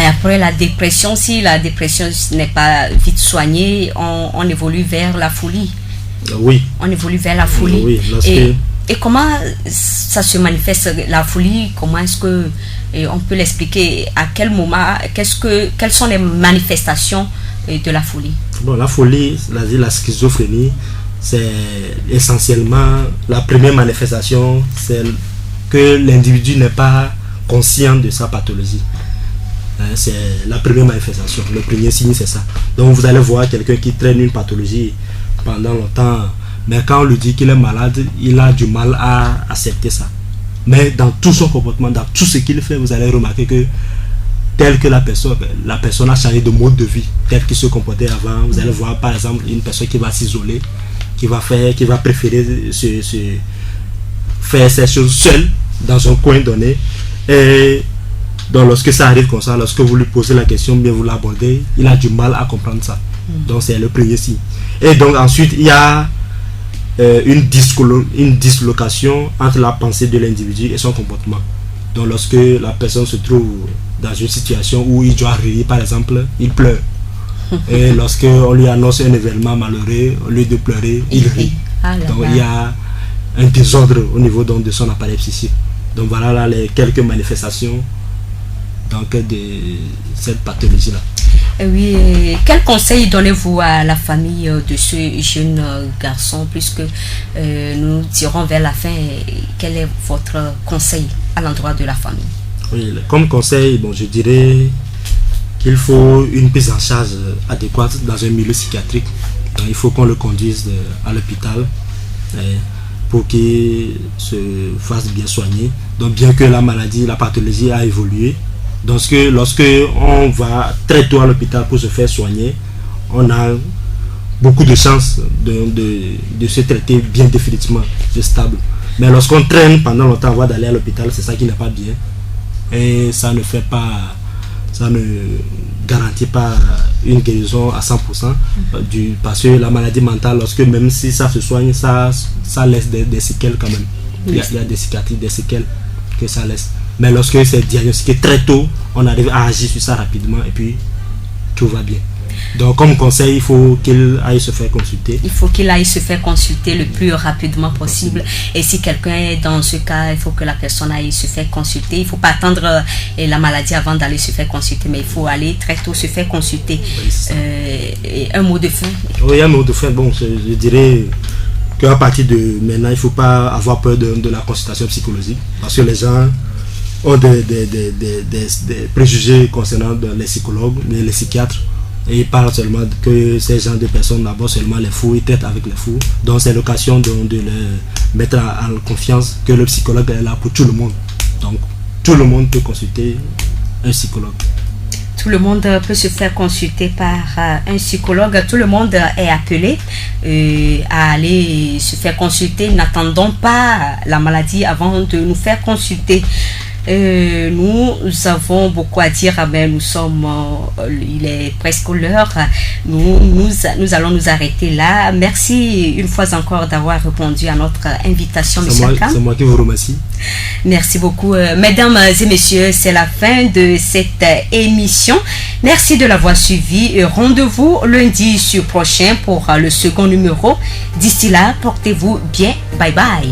après la dépression. Si la dépression n'est pas vite soignée, on évolue vers la folie. Oui. On évolue vers la folie. Oui, et comment ça se manifeste, la folie? Comment est-ce que on peut l'expliquer? À quel moment? Quelles sont les manifestations de la folie? Bon, la folie, la schizophrénie, c'est essentiellement la première manifestation, c'est que l'individu n'est pas conscient de sa pathologie. C'est la première manifestation, le premier signe, c'est ça. Donc vous allez voir quelqu'un qui traîne une pathologie pendant longtemps, mais quand on lui dit qu'il est malade, il a du mal à accepter ça. Mais dans tout son comportement, dans tout ce qu'il fait, vous allez remarquer que tel que la personne a changé de mode de vie, tel qu'il se comportait avant. Vous allez voir par exemple une personne qui va s'isoler, qui va préférer faire ces choses seule dans un coin donné. Et donc lorsque ça arrive comme ça, lorsque vous lui posez la question, bien vous l'abordez, il a du mal à comprendre ça. Donc c'est le premier signe. Et donc ensuite il y a une dislocation entre la pensée de l'individu et son comportement. Donc lorsque la personne se trouve dans une situation où il doit rire par exemple, il pleure. Et lorsque on lui annonce un événement malheureux, au lieu de pleurer, il rit. Donc il y a un désordre au niveau donc, de son appareil psychique. Donc voilà là, les quelques manifestations donc, de cette pathologie-là. Oui, quel conseil donnez-vous à la famille de ce jeune garçon, puisque nous tirons vers la fin? Quel est votre conseil à l'endroit de la famille? Oui, comme conseil, bon, je dirais qu'il faut une prise en charge adéquate dans un milieu psychiatrique. Donc, il faut qu'on le conduise à l'hôpital pour qu'il se fasse bien soigner. Donc bien que la maladie, la pathologie a évolué, donc lorsque on va très tôt à l'hôpital pour se faire soigner, on a beaucoup de chances de se traiter bien définitivement, de stable. Mais lorsqu'on traîne pendant longtemps avant d'aller à l'hôpital, c'est ça qui n'est pas bien. Et ça ne garantit pas une guérison à 100%, parce que la maladie mentale, lorsque même si ça se soigne, ça laisse des séquelles quand même. Il y a des cicatrices, des séquelles que ça laisse. Mais lorsque c'est diagnostiqué très tôt, on arrive à agir sur ça rapidement et puis tout va bien. Donc comme conseil, il faut qu'il aille se faire consulter. Il faut qu'il aille se faire consulter le plus rapidement possible. Et si quelqu'un est dans ce cas, il faut que la personne aille se faire consulter. Il ne faut pas attendre la maladie avant d'aller se faire consulter, mais il faut aller très tôt se faire consulter. Et un mot de fin? Oui, un mot de fin. Bon, je dirais qu'à partir de maintenant, il ne faut pas avoir peur de la consultation psychologique, parce que les gens ont des préjugés concernant les psychologues, mais les psychiatres. Et ils parlent seulement que ces gens de personnes d'abord seulement les fous, ils traitent avec les fous. Donc c'est l'occasion de les mettre en confiance que le psychologue est là pour tout le monde. Donc tout le monde peut consulter un psychologue. Tout le monde peut se faire consulter par un psychologue. Tout le monde est appelé à aller se faire consulter. N'attendons pas la maladie avant de nous faire consulter. Nous avons beaucoup à dire, mais il est presque l'heure. Nous allons nous arrêter là. Merci une fois encore d'avoir répondu à notre invitation, M. Akam. C'est moi qui vous remercie. Merci beaucoup. Mesdames et messieurs, c'est la fin de cette émission. Merci de l'avoir suivi. Et rendez-vous lundi prochain pour le second numéro. D'ici là, portez-vous bien. Bye bye.